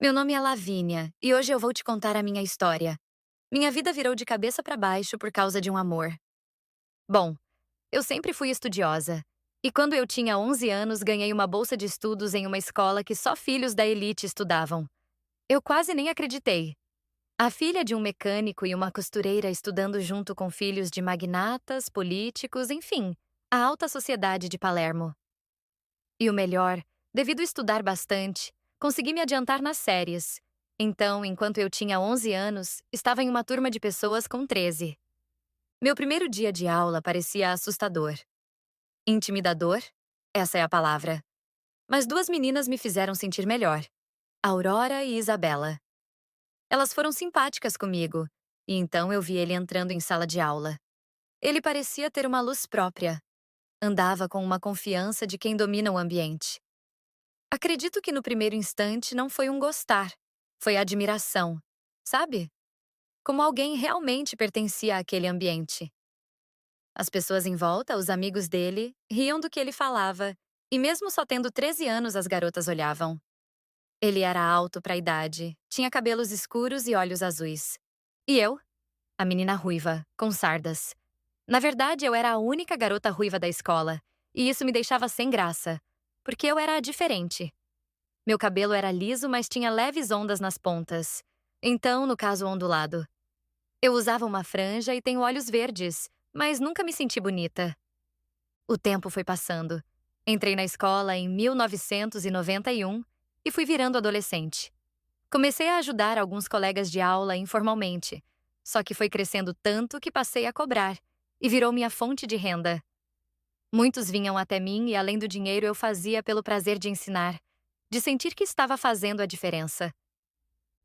Meu nome é Lavínia e hoje eu vou te contar a minha história. Minha vida virou de cabeça para baixo por causa de um amor. Bom, eu sempre fui estudiosa. E quando eu tinha 11 anos, ganhei uma bolsa de estudos em uma escola que só filhos da elite estudavam. Eu quase nem acreditei. A filha de um mecânico e uma costureira estudando junto com filhos de magnatas, políticos, enfim, a alta sociedade de Palermo. E o melhor, devido estudar bastante, consegui me adiantar nas séries. Então, enquanto eu tinha 11 anos, estava em uma turma de pessoas com 13. Meu primeiro dia de aula parecia assustador. Intimidador? Essa é a palavra. Mas duas meninas me fizeram sentir melhor. Aurora e Isabela. Elas foram simpáticas comigo, e então eu vi ele entrando em sala de aula. Ele parecia ter uma luz própria. Andava com uma confiança de quem domina o ambiente. Acredito que no primeiro instante não foi um gostar, foi admiração, sabe? Como alguém realmente pertencia àquele ambiente. As pessoas em volta, os amigos dele, riam do que ele falava, e mesmo só tendo 13 anos as garotas olhavam. Ele era alto para a idade, tinha cabelos escuros e olhos azuis. E eu? A menina ruiva, com sardas. Na verdade, eu era a única garota ruiva da escola, e isso me deixava sem graça, porque eu era diferente. Meu cabelo era liso, mas tinha leves ondas nas pontas. Então, no caso ondulado. Eu usava uma franja e tenho olhos verdes, mas nunca me senti bonita. O tempo foi passando. Entrei na escola em 1991 e fui virando adolescente. Comecei a ajudar alguns colegas de aula informalmente, só que foi crescendo tanto que passei a cobrar, e virou minha fonte de renda. Muitos vinham até mim e, além do dinheiro, eu fazia pelo prazer de ensinar, de sentir que estava fazendo a diferença.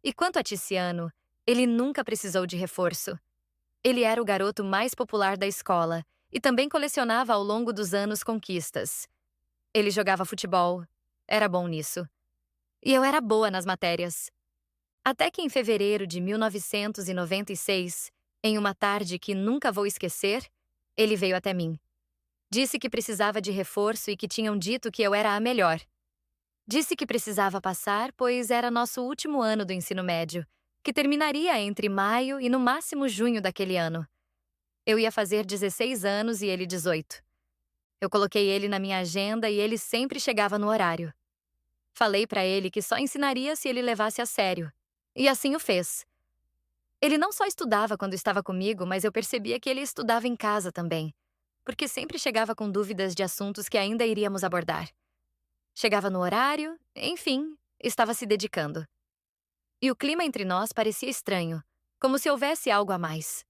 E quanto a Tiziano, ele nunca precisou de reforço. Ele era o garoto mais popular da escola e também colecionava ao longo dos anos conquistas. Ele jogava futebol, era bom nisso. E eu era boa nas matérias. Até que em fevereiro de 1996, em uma tarde que nunca vou esquecer, ele veio até mim. Disse que precisava de reforço e que tinham dito que eu era a melhor. Disse que precisava passar, pois era nosso último ano do ensino médio, que terminaria entre maio e no máximo junho daquele ano. Eu ia fazer 16 anos e ele 18. Eu coloquei ele na minha agenda e ele sempre chegava no horário. Falei pra ele que só ensinaria se ele levasse a sério. E assim o fez. Ele não só estudava quando estava comigo, mas eu percebia que ele estudava em casa também, porque sempre chegava com dúvidas de assuntos que ainda iríamos abordar. Chegava no horário, enfim, estava se dedicando. E o clima entre nós parecia estranho, como se houvesse algo a mais.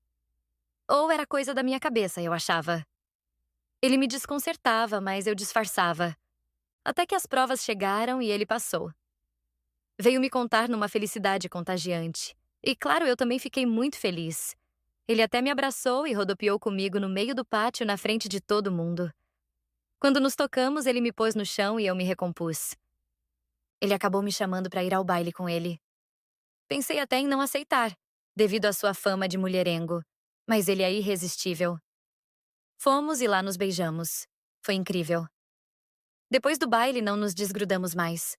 Ou era coisa da minha cabeça, eu achava. Ele me desconcertava, mas eu disfarçava. Até que as provas chegaram e ele passou. Veio me contar numa felicidade contagiante. E claro, eu também fiquei muito feliz. Ele até me abraçou e rodopiou comigo no meio do pátio na frente de todo mundo. Quando nos tocamos, ele me pôs no chão e eu me recompus. Ele acabou me chamando para ir ao baile com ele. Pensei até em não aceitar, devido à sua fama de mulherengo, mas ele é irresistível. Fomos e lá nos beijamos. Foi incrível. Depois do baile, não nos desgrudamos mais.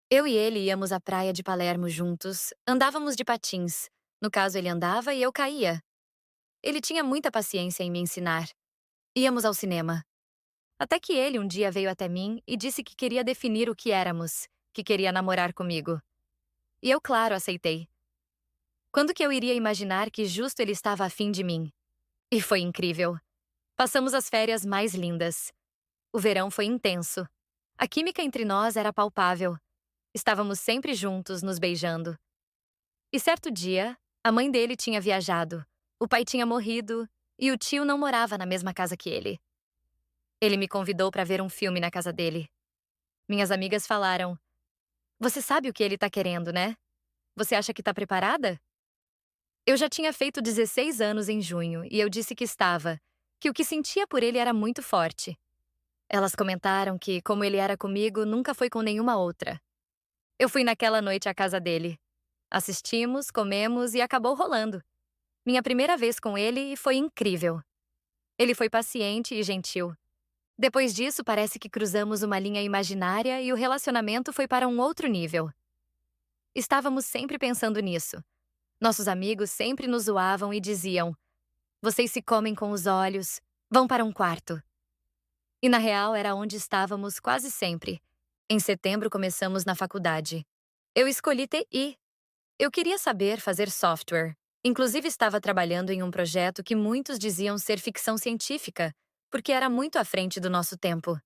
Eu e ele íamos à praia de Palermo juntos, andávamos de patins. No caso, ele andava e eu caía. Ele tinha muita paciência em me ensinar. Íamos ao cinema. Até que ele um dia veio até mim e disse que queria definir o que éramos, que queria namorar comigo. E eu, claro, aceitei. Quando que eu iria imaginar que justo ele estava afim de mim? E foi incrível. Passamos as férias mais lindas. O verão foi intenso. A química entre nós era palpável. Estávamos sempre juntos, nos beijando. E certo dia, a mãe dele tinha viajado, o pai tinha morrido e o tio não morava na mesma casa que ele. Ele me convidou para ver um filme na casa dele. Minhas amigas falaram: "Você sabe o que ele tá querendo, né? Você acha que tá preparada?" Eu já tinha feito 16 anos em junho e eu disse que estava, que o que sentia por ele era muito forte. Elas comentaram que, como ele era comigo, nunca foi com nenhuma outra. Eu fui naquela noite à casa dele. Assistimos, comemos e acabou rolando. Minha primeira vez com ele e foi incrível. Ele foi paciente e gentil. Depois disso, parece que cruzamos uma linha imaginária e o relacionamento foi para um outro nível. Estávamos sempre pensando nisso. Nossos amigos sempre nos zoavam e diziam: vocês se comem com os olhos, vão para um quarto. E na real era onde estávamos quase sempre. Em setembro começamos na faculdade. Eu escolhi TI. Eu queria saber fazer software. Inclusive estava trabalhando em um projeto que muitos diziam ser ficção científica, porque era muito à frente do nosso tempo.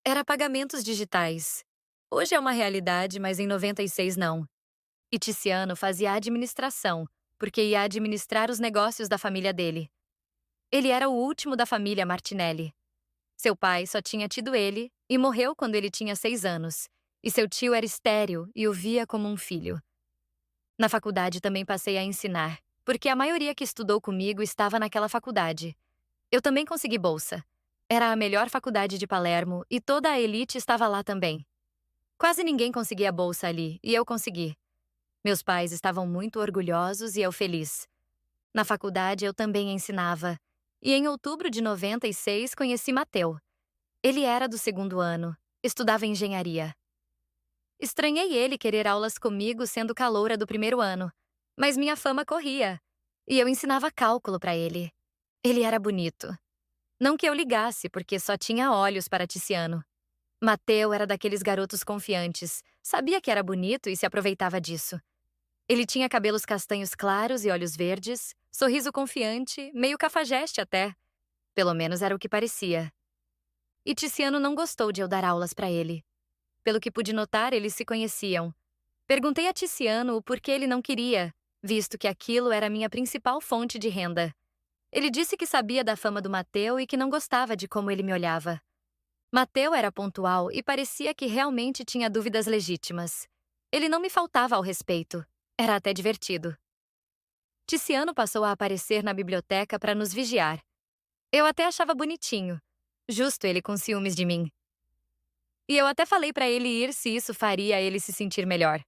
Era pagamentos digitais. Hoje é uma realidade, mas em 96 não. E Tiziano fazia administração, porque ia administrar os negócios da família dele. Ele era o último da família Martinelli. Seu pai só tinha tido ele e morreu quando ele tinha 6 anos, e seu tio era estéril e o via como um filho. Na faculdade também passei a ensinar, porque a maioria que estudou comigo estava naquela faculdade. Eu também consegui bolsa. Era a melhor faculdade de Palermo e toda a elite estava lá também. Quase ninguém conseguia bolsa ali, e eu consegui. Meus pais estavam muito orgulhosos e eu feliz. Na faculdade eu também ensinava, e em outubro de 96 conheci Mateu. Ele era do segundo ano, estudava engenharia. Estranhei ele querer aulas comigo sendo caloura do primeiro ano, mas minha fama corria, e eu ensinava cálculo para ele. Ele era bonito. Não que eu ligasse, porque só tinha olhos para Tiziano. Mateu era daqueles garotos confiantes, sabia que era bonito e se aproveitava disso. Ele tinha cabelos castanhos claros e olhos verdes, sorriso confiante, meio cafajeste até. Pelo menos era o que parecia. E Tiziano não gostou de eu dar aulas para ele. Pelo que pude notar, eles se conheciam. Perguntei a Tiziano o porquê ele não queria, visto que aquilo era minha principal fonte de renda. Ele disse que sabia da fama do Mateu e que não gostava de como ele me olhava. Mateu era pontual e parecia que realmente tinha dúvidas legítimas. Ele não me faltava ao respeito. Era até divertido. Tiziano passou a aparecer na biblioteca para nos vigiar. Eu até achava bonitinho. Justo ele com ciúmes de mim. E eu até falei para ele ir se isso faria ele se sentir melhor.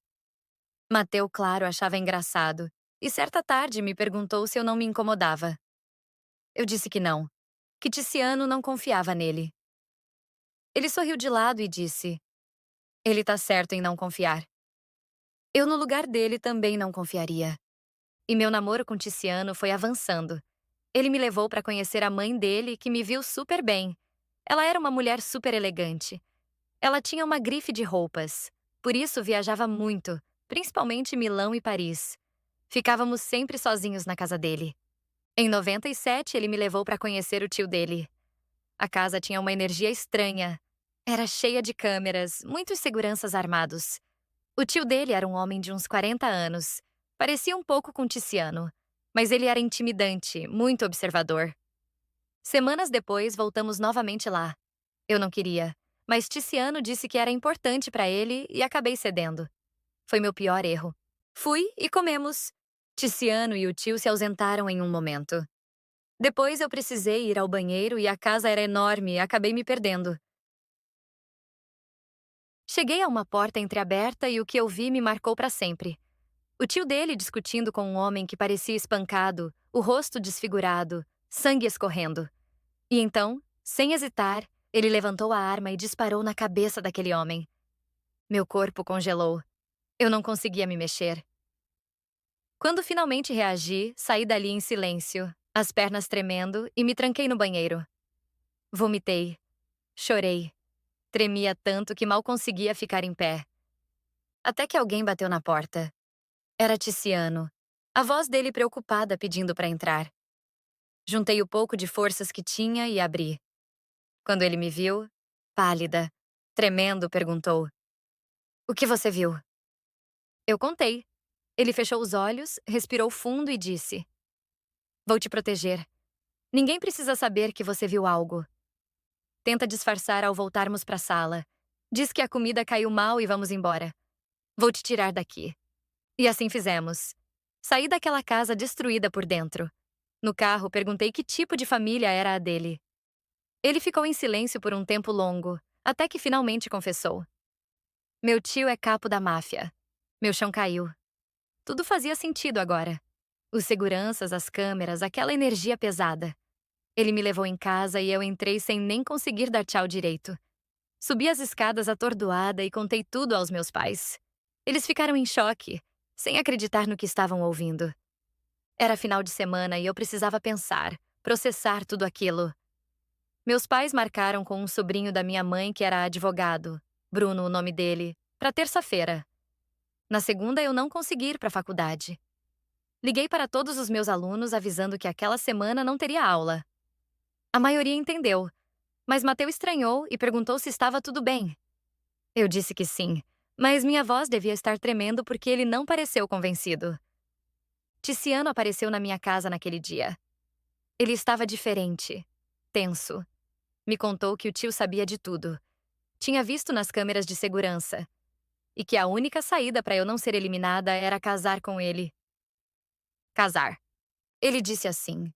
Mateu, claro, achava engraçado. E certa tarde me perguntou se eu não me incomodava. Eu disse que não. Que Tiziano não confiava nele. Ele sorriu de lado e disse: ele tá certo em não confiar. Eu no lugar dele também não confiaria. E meu namoro com Tiziano foi avançando. Ele me levou para conhecer a mãe dele, que me viu super bem. Ela era uma mulher super elegante. Ela tinha uma grife de roupas. Por isso viajava muito, principalmente Milão e Paris. Ficávamos sempre sozinhos na casa dele. Em 97, ele me levou para conhecer o tio dele. A casa tinha uma energia estranha. Era cheia de câmeras, muitos seguranças armados. O tio dele era um homem de uns 40 anos. Parecia um pouco com Tiziano, mas ele era intimidante, muito observador. Semanas depois, voltamos novamente lá. Eu não queria, mas Tiziano disse que era importante para ele e acabei cedendo. Foi meu pior erro. Fui e comemos. Tiziano e o tio se ausentaram em um momento. Depois eu precisei ir ao banheiro e a casa era enorme e acabei me perdendo. Cheguei a uma porta entreaberta e o que eu vi me marcou para sempre. O tio dele discutindo com um homem que parecia espancado, o rosto desfigurado, sangue escorrendo. E então, sem hesitar, ele levantou a arma e disparou na cabeça daquele homem. Meu corpo congelou. Eu não conseguia me mexer. Quando finalmente reagi, saí dali em silêncio, as pernas tremendo, e me tranquei no banheiro. Vomitei. Chorei. Tremia tanto que mal conseguia ficar em pé. Até que alguém bateu na porta. Era Tiziano. A voz dele preocupada pedindo para entrar. Juntei o pouco de forças que tinha e abri. Quando ele me viu, pálida, tremendo, perguntou: o que você viu? Eu contei. Ele fechou os olhos, respirou fundo e disse: vou te proteger. Ninguém precisa saber que você viu algo. Tenta disfarçar ao voltarmos para a sala. Diz que a comida caiu mal e vamos embora. Vou te tirar daqui. E assim fizemos. Saí daquela casa destruída por dentro. No carro, perguntei que tipo de família era a dele. Ele ficou em silêncio por um tempo longo, até que finalmente confessou: meu tio é capo da máfia. Meu chão caiu. Tudo fazia sentido agora. Os seguranças, as câmeras, aquela energia pesada. Ele me levou em casa e eu entrei sem nem conseguir dar tchau direito. Subi as escadas atordoada e contei tudo aos meus pais. Eles ficaram em choque, sem acreditar no que estavam ouvindo. Era final de semana e eu precisava pensar, processar tudo aquilo. Meus pais marcaram com um sobrinho da minha mãe que era advogado, Bruno, o nome dele, para terça-feira. Na segunda, eu não consegui ir para a faculdade. Liguei para todos os meus alunos avisando que aquela semana não teria aula. A maioria entendeu, mas Mateu estranhou e perguntou se estava tudo bem. Eu disse que sim, mas minha voz devia estar tremendo porque ele não pareceu convencido. Ticiano apareceu na minha casa naquele dia. Ele estava diferente, tenso. Me contou que o tio sabia de tudo. Tinha visto nas câmeras de segurança. E que a única saída para eu não ser eliminada era casar com ele. Casar. Ele disse assim,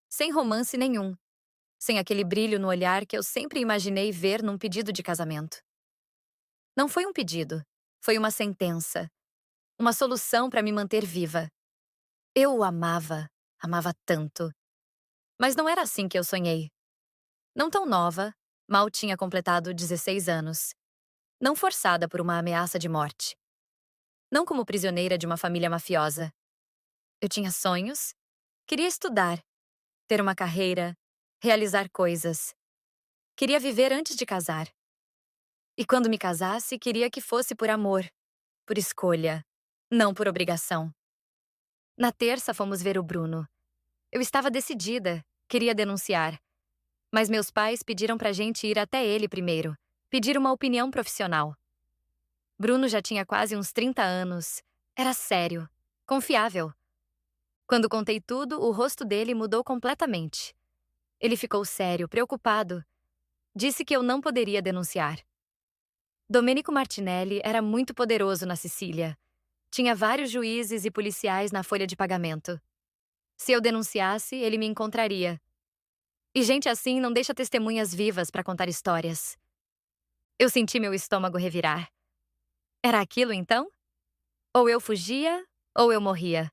sem romance nenhum, sem aquele brilho no olhar que eu sempre imaginei ver num pedido de casamento. Não foi um pedido, foi uma sentença, uma solução para me manter viva. Eu o amava, amava tanto. Mas não era assim que eu sonhei. Não tão nova, mal tinha completado 16 anos. Não forçada por uma ameaça de morte. Não como prisioneira de uma família mafiosa. Eu tinha sonhos, queria estudar, ter uma carreira, realizar coisas. Queria viver antes de casar. E quando me casasse, queria que fosse por amor, por escolha, não por obrigação. Na terça fomos ver o Bruno. Eu estava decidida, queria denunciar. Mas meus pais pediram pra gente ir até ele primeiro, pedir uma opinião profissional. Bruno já tinha quase uns 30 anos. Era sério, confiável. Quando contei tudo, o rosto dele mudou completamente. Ele ficou sério, preocupado. Disse que eu não poderia denunciar. Domenico Martinelli era muito poderoso na Sicília. Tinha vários juízes e policiais na folha de pagamento. Se eu denunciasse, ele me encontraria. E gente assim não deixa testemunhas vivas para contar histórias. Eu senti meu estômago revirar. Era aquilo então? Ou eu fugia, ou eu morria.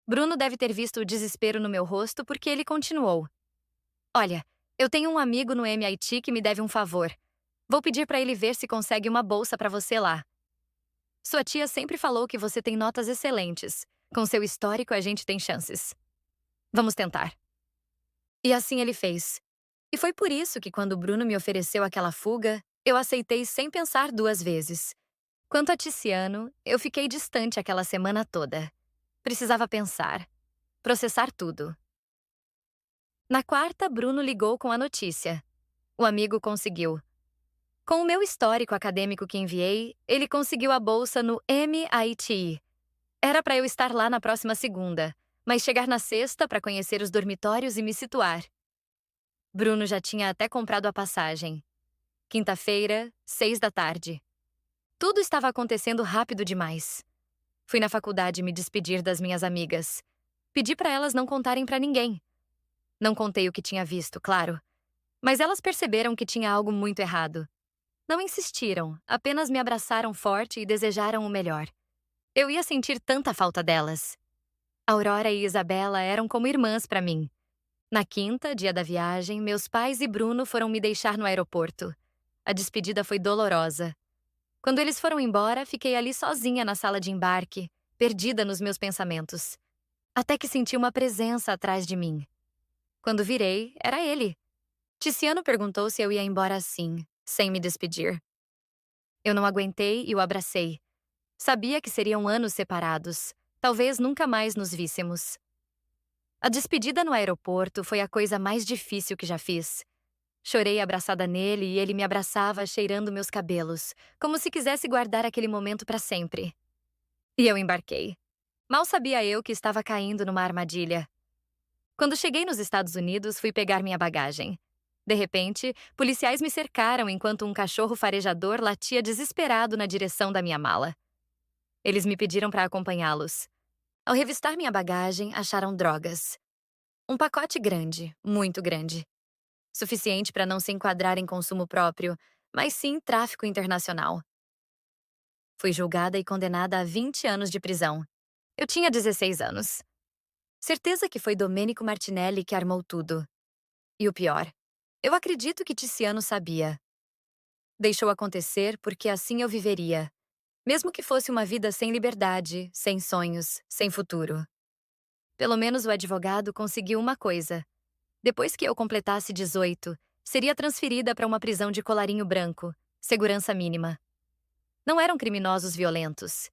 Bruno deve ter visto o desespero no meu rosto porque ele continuou. Olha, eu tenho um amigo no MIT que me deve um favor. Vou pedir para ele ver se consegue uma bolsa para você lá. Sua tia sempre falou que você tem notas excelentes. Com seu histórico, a gente tem chances. Vamos tentar. E assim ele fez. E foi por isso que quando Bruno me ofereceu aquela fuga, eu aceitei sem pensar duas vezes. Quanto a Ticiano, eu fiquei distante aquela semana toda. Precisava pensar, processar tudo. Na quarta, Bruno ligou com a notícia. O amigo conseguiu. Com o meu histórico acadêmico que enviei, ele conseguiu a bolsa no MIT. Era para eu estar lá na próxima segunda, mas chegar na sexta para conhecer os dormitórios e me situar. Bruno já tinha até comprado a passagem. Quinta-feira, 6 da tarde. Tudo estava acontecendo rápido demais. Fui na faculdade me despedir das minhas amigas. Pedi para elas não contarem para ninguém. Não contei o que tinha visto, claro. Mas elas perceberam que tinha algo muito errado. Não insistiram, apenas me abraçaram forte e desejaram o melhor. Eu ia sentir tanta falta delas. Aurora e Isabela eram como irmãs para mim. Na quinta, dia da viagem, meus pais e Bruno foram me deixar no aeroporto. A despedida foi dolorosa. Quando eles foram embora, fiquei ali sozinha na sala de embarque, perdida nos meus pensamentos. Até que senti uma presença atrás de mim. Quando virei, era ele. Ticiano perguntou se eu ia embora assim, sem me despedir. Eu não aguentei e o abracei. Sabia que seriam anos separados. Talvez nunca mais nos víssemos. A despedida no aeroporto foi a coisa mais difícil que já fiz. Chorei abraçada nele e ele me abraçava cheirando meus cabelos, como se quisesse guardar aquele momento para sempre. E eu embarquei. Mal sabia eu que estava caindo numa armadilha. Quando cheguei nos Estados Unidos, fui pegar minha bagagem. De repente, policiais me cercaram enquanto um cachorro farejador latia desesperado na direção da minha mala. Eles me pediram para acompanhá-los. Ao revistar minha bagagem, acharam drogas. Um pacote grande, muito grande. Suficiente para não se enquadrar em consumo próprio, mas sim tráfico internacional. Fui julgada e condenada a 20 anos de prisão. Eu tinha 16 anos. Certeza que foi Domenico Martinelli que armou tudo. E o pior, eu acredito que Ticiano sabia. Deixou acontecer porque assim eu viveria. Mesmo que fosse uma vida sem liberdade, sem sonhos, sem futuro. Pelo menos o advogado conseguiu uma coisa. Depois que eu completasse 18, seria transferida para uma prisão de colarinho branco, segurança mínima. Não eram criminosos violentos.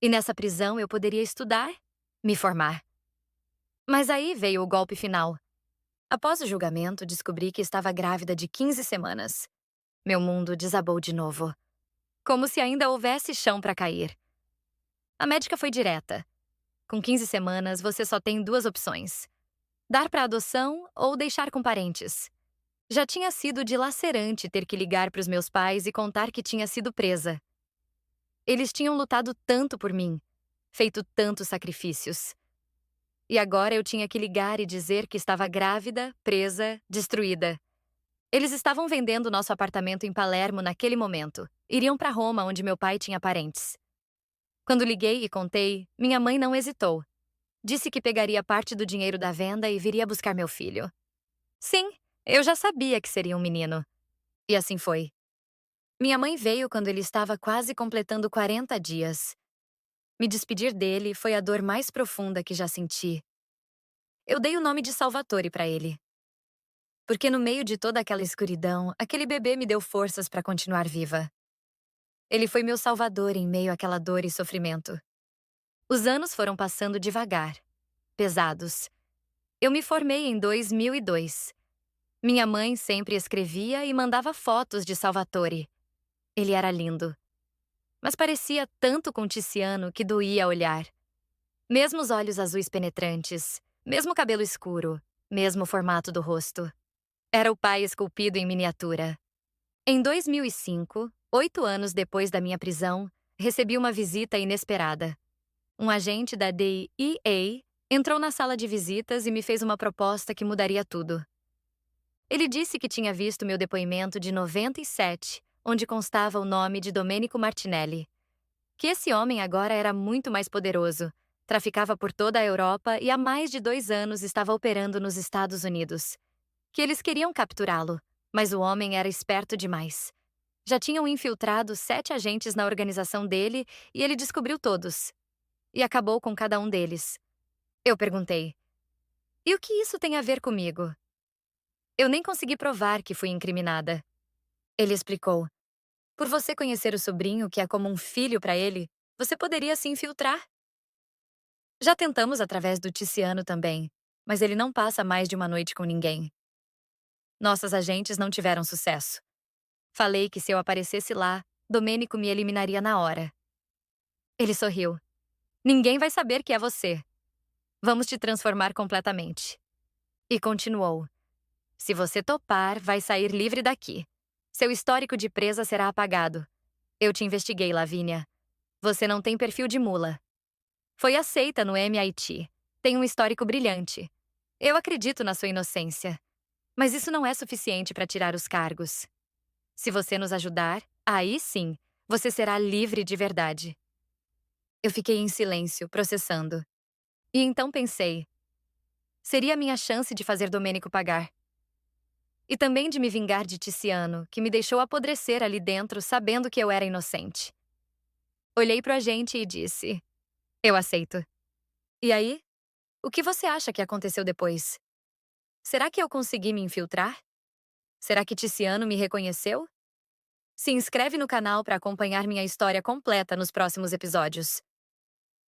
E nessa prisão eu poderia estudar, me formar. Mas aí veio o golpe final. Após o julgamento, descobri que estava grávida de 15 semanas. Meu mundo desabou de novo. Como se ainda houvesse chão para cair. A médica foi direta. Com 15 semanas, você só tem duas opções: dar para adoção ou deixar com parentes. Já tinha sido dilacerante ter que ligar para os meus pais e contar que tinha sido presa. Eles tinham lutado tanto por mim, feito tantos sacrifícios. E agora eu tinha que ligar e dizer que estava grávida, presa, destruída. Eles estavam vendendo nosso apartamento em Palermo naquele momento. Iriam para Roma, onde meu pai tinha parentes. Quando liguei e contei, minha mãe não hesitou. Disse que pegaria parte do dinheiro da venda e viria buscar meu filho. Sim, eu já sabia que seria um menino. E assim foi. Minha mãe veio quando ele estava quase completando 40 dias. Me despedir dele foi a dor mais profunda que já senti. Eu dei o nome de Salvatore para ele. Porque no meio de toda aquela escuridão, aquele bebê me deu forças para continuar viva. Ele foi meu salvador em meio àquela dor e sofrimento. Os anos foram passando devagar, pesados. Eu me formei em 2002. Minha mãe sempre escrevia e mandava fotos de Salvatore. Ele era lindo. Mas parecia tanto com Tiziano que doía olhar. Mesmo os olhos azuis penetrantes, mesmo o cabelo escuro, mesmo o formato do rosto. Era o pai esculpido em miniatura. Em 2005, 8 anos depois da minha prisão, recebi uma visita inesperada. Um agente da DEA entrou na sala de visitas e me fez uma proposta que mudaria tudo. Ele disse que tinha visto meu depoimento de 97, onde constava o nome de Domenico Martinelli. Que esse homem agora era muito mais poderoso, traficava por toda a Europa e há mais de 2 anos estava operando nos Estados Unidos. Que eles queriam capturá-lo, mas o homem era esperto demais. Já tinham infiltrado 7 agentes na organização dele e ele descobriu todos. E acabou com cada um deles. Eu perguntei: e o que isso tem a ver comigo? Eu nem consegui provar que fui incriminada. Ele explicou: por você conhecer o sobrinho, que é como um filho para ele, você poderia se infiltrar. Já tentamos através do Tiziano também, mas ele não passa mais de uma noite com ninguém. Nossas agentes não tiveram sucesso. Falei que se eu aparecesse lá, Domênico me eliminaria na hora. Ele sorriu. Ninguém vai saber que é você. Vamos te transformar completamente. E continuou. Se você topar, vai sair livre daqui. Seu histórico de presa será apagado. Eu te investiguei, Lavínia. Você não tem perfil de mula. Foi aceita no MIT. Tem um histórico brilhante. Eu acredito na sua inocência. Mas isso não é suficiente para tirar os cargos. Se você nos ajudar, aí sim, você será livre de verdade. Eu fiquei em silêncio, processando. E então pensei, seria a minha chance de fazer Domênico pagar. E também de me vingar de Tiziano, que me deixou apodrecer ali dentro sabendo que eu era inocente. Olhei pro agente e disse: eu aceito. E aí? O que você acha que aconteceu depois? Será que eu consegui me infiltrar? Será que Tiziano me reconheceu? Se inscreve no canal para acompanhar minha história completa nos próximos episódios.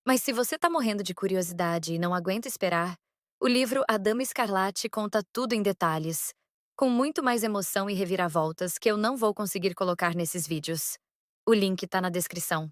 Mas se você tá morrendo de curiosidade e não aguenta esperar, o livro A Dama Escarlate conta tudo em detalhes, com muito mais emoção e reviravoltas que eu não vou conseguir colocar nesses vídeos. O link tá na descrição.